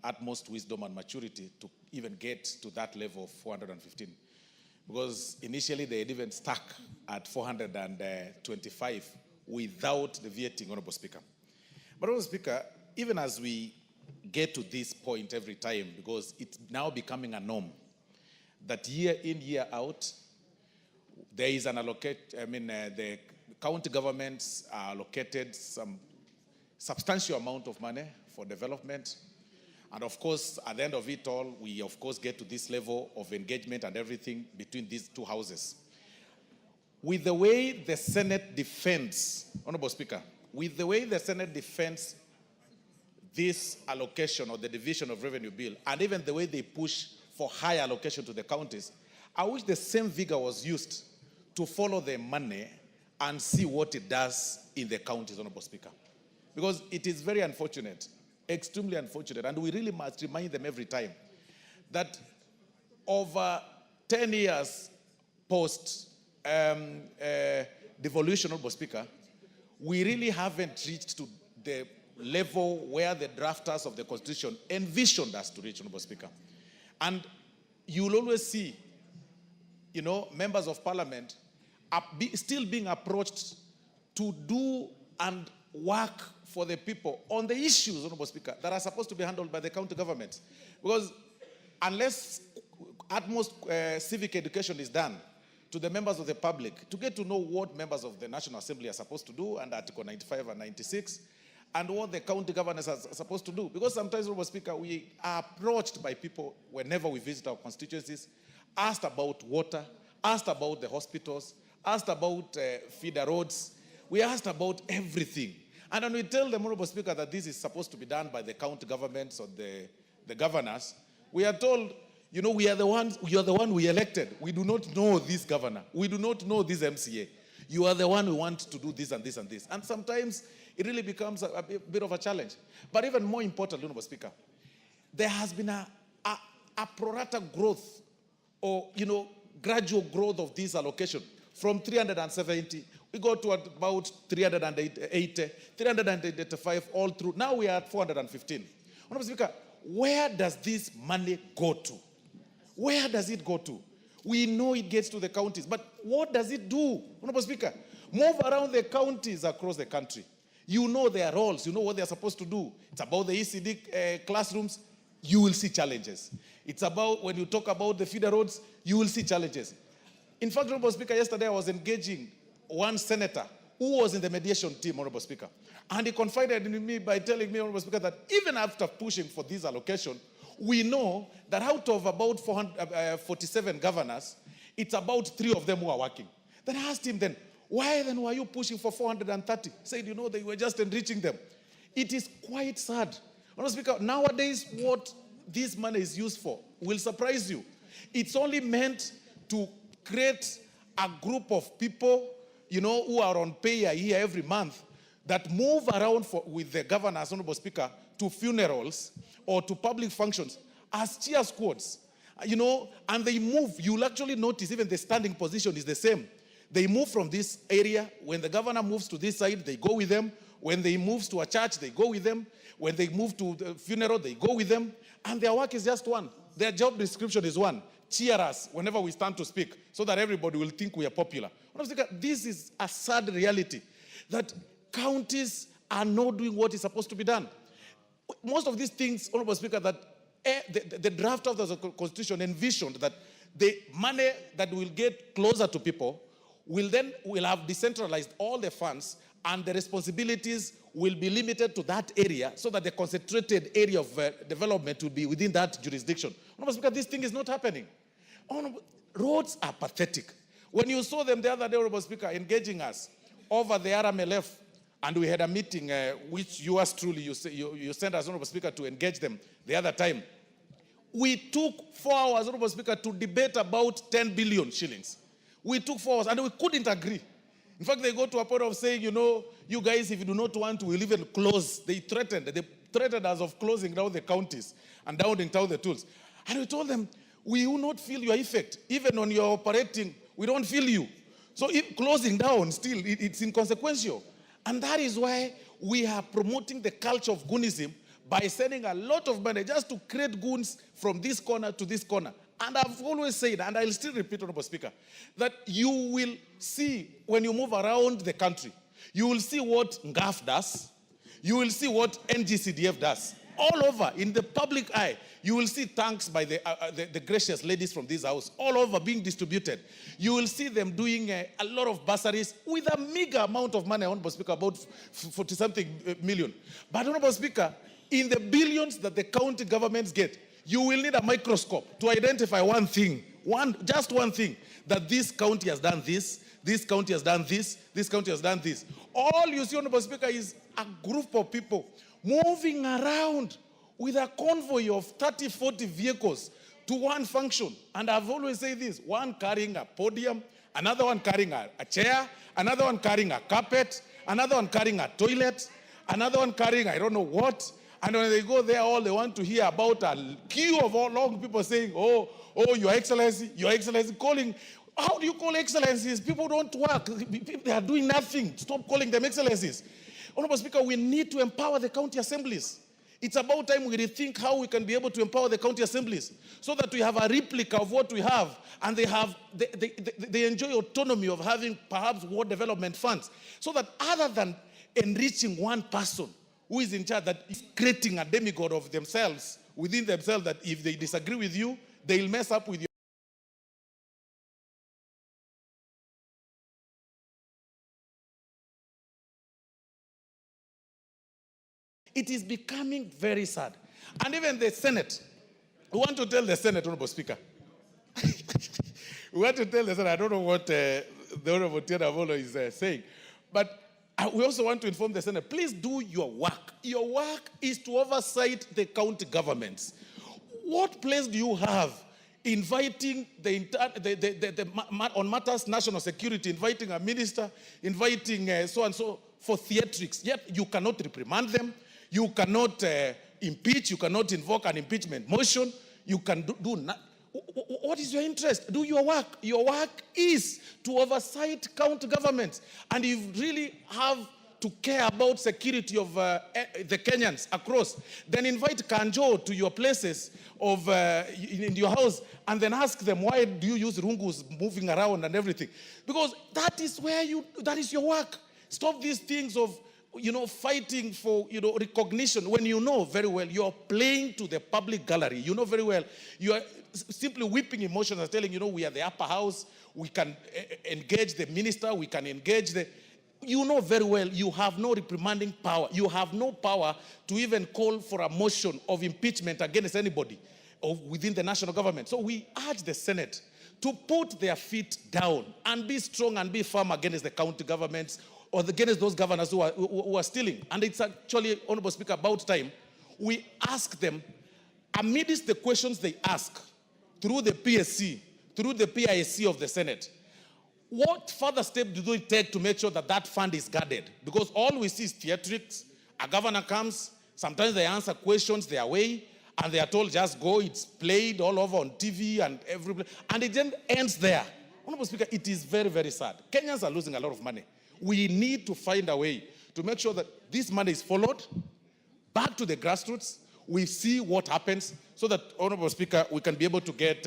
utmost wisdom and maturity to even get to that level of 415. Because initially they had even stuck at 425 without the VAT, Honorable Speaker. But Honorable Speaker, even as we get to this point every time, because it's now becoming a norm, that year in, year out, there is an the county governments are allocated some substantial amount of money for development. And of course, at the end of it all, we of course get to this level of engagement and everything between these two houses. With the way the Senate defends, Honorable Speaker, with the way the Senate defends this allocation or the division of revenue bill, and even the way they push for higher allocation to the counties, I wish the same vigor was used to follow the money and see what it does in the counties, Honorable Speaker. Because it is very unfortunate, extremely unfortunate, and we really must remind them every time that over 10 years post devolution, Honorable Speaker, we really haven't reached to the level where the drafters of the Constitution envisioned us to reach, Honorable Speaker. And you'll always see, members of parliament are still being approached to do and work for the people on the issues, Honorable Speaker, that are supposed to be handled by the county government. Because unless utmost civic education is done to the members of the public, to get to know what members of the National Assembly are supposed to do under Article 95 and 96, and what the county governors are supposed to do. Because sometimes, Honorable Speaker, we are approached by people whenever we visit our constituencies, asked about water, asked about the hospitals, asked about feeder roads. We asked about everything. And when we tell them, Honorable Speaker, that this is supposed to be done by the county governments or the governors, we are told, we are the ones, you are the one we elected. We do not know this governor. We do not know this MCA. You are the one who want to do this and this and this. And sometimes it really becomes a bit of a challenge. But even more important, Honorable Speaker, there has been a pro rata growth or, gradual growth of this allocation from 370, we go to about 380, 385 all through. Now we are at 415. Honorable Speaker, where does this money go to? Where does it go to? We know it gets to the counties, but what does it do? Honorable Speaker, move around the counties across the country. You know their roles. You know what they're supposed to do. It's about the ECD classrooms. You will see challenges. It's about, when you talk about the feeder roads, you will see challenges. In fact, Honorable Speaker, yesterday I was engaging one senator who was in the mediation team, Honorable Speaker. And he confided in me by telling me, Honorable Speaker, that even after pushing for this allocation, we know that out of about 447 governors, it's about 3 of them who are working. Then I asked him then, why then were you pushing for 430? He said, they were just enriching them. It is quite sad. Honorable Speaker, nowadays what this money is used for will surprise you. It's only meant to create a group of people, who are on pay a year every month that move around with the governors, Honorable Speaker, to funerals or to public functions as cheer squads, and they move. You'll actually notice even the standing position is the same. They move from this area. When the governor moves to this side, they go with them. When they move to a church, they go with them. When they move to the funeral, they go with them. And their work is just one. Their job description is one. Cheer us whenever we stand to speak so that everybody will think we are popular. This is a sad reality that counties are not doing what is supposed to be done. Most of these things, Honorable Speaker, that the draft of the Constitution envisioned that the money that will get closer to people will have decentralized all the funds, and the responsibilities will be limited to that area so that the concentrated area of development will be within that jurisdiction. Honorable Speaker, this thing is not happening. Roads are pathetic. When you saw them the other day, Honorable Speaker, engaging us over the RMLF, and we had a meeting which yours truly, you sent us, Honorable Speaker, to engage them the other time. We took 4 hours, Honorable Speaker, to debate about 10 billion shillings. We took 4 hours, and we couldn't agree. In fact, they go to a point of saying, you guys, if you do not want to, we'll even close. They threatened us of closing down the counties and down the tools. And we told them, we will not feel your effect. Even when you're operating, we don't feel you. So if closing down still, it's inconsequential. And that is why we are promoting the culture of goonism by sending a lot of money just to create goons from this corner to this corner. And I've always said, and I'll still repeat, Honorable Speaker, that you will see when you move around the country, you will see what NGAF does, you will see what NGCDF does. All over, in the public eye, you will see tanks by the gracious ladies from this house, all over being distributed. You will see them doing a lot of bursaries with a meager amount of money, Honorable Speaker, about 40-something million. But, Honorable Speaker, in the billions that the county governments get, you will need a microscope to identify one thing, just one thing, that this county has done this county has done this county has done this. All you see, Honorable Speaker, is a group of people moving around with a convoy of 30, 40 vehicles to one function. And I've always said this, one carrying a podium, another one carrying a chair, another one carrying a carpet, another one carrying a toilet, another one carrying I don't know what. And when they go there, all they want to hear about a queue of all long people saying, oh, Your Excellency, calling. How do you call excellencies? People don't work. They are doing nothing. Stop calling them excellencies. Honorable Speaker, we need to empower the county assemblies. It's about time we rethink how we can be able to empower the county assemblies so that we have a replica of what we have, and they enjoy autonomy of having perhaps ward development funds, so that other than enriching one person who is in charge, that is creating a demigod of themselves, within themselves, that if they disagree with you, they'll mess up with you. It is becoming very sad. And even the Senate, we want to tell the Senate, Honorable Speaker. We want to tell the Senate, I don't know what the Honorable Tianavolo is saying, but we also want to inform the Senate, please do your work. Your work is to oversight the county governments. What place do you have inviting on matters national security, inviting a minister, inviting so-and-so for theatrics, yet you cannot reprimand them, you cannot impeach, you cannot invoke an impeachment motion, you can do nothing. What is your interest? Do your work. Your work is to oversight county governments. And if you really have to care about security of the Kenyans across, then invite Kanjo to your places of in your house, and then ask them, why do you use rungus moving around and everything? Because that is that is your work. Stop these things of fighting for, recognition, when you know very well you're playing to the public gallery. You know very well you are simply whipping emotions and telling, we are the upper house, we can engage the minister, we can engage you know very well you have no reprimanding power. You have no power to even call for a motion of impeachment against anybody within the national government. So we urge the Senate to put their feet down and be strong and be firm against the county governments or against those governors who are stealing. And it's actually, Honorable Speaker, about time we ask them, amidst the questions they ask through the PSC, through the PISC of the Senate, what further step do they take to make sure that that fund is guarded? Because all we see is theatrics. A governor comes, sometimes they answer questions their way, and they are told, just go, it's played all over on TV and everywhere, and it then ends there. Honorable Speaker, it is very, very sad. Kenyans are losing a lot of money. We need to find a way to make sure that this money is followed back to the grassroots. We see what happens so that, Honorable Speaker, we can be able to get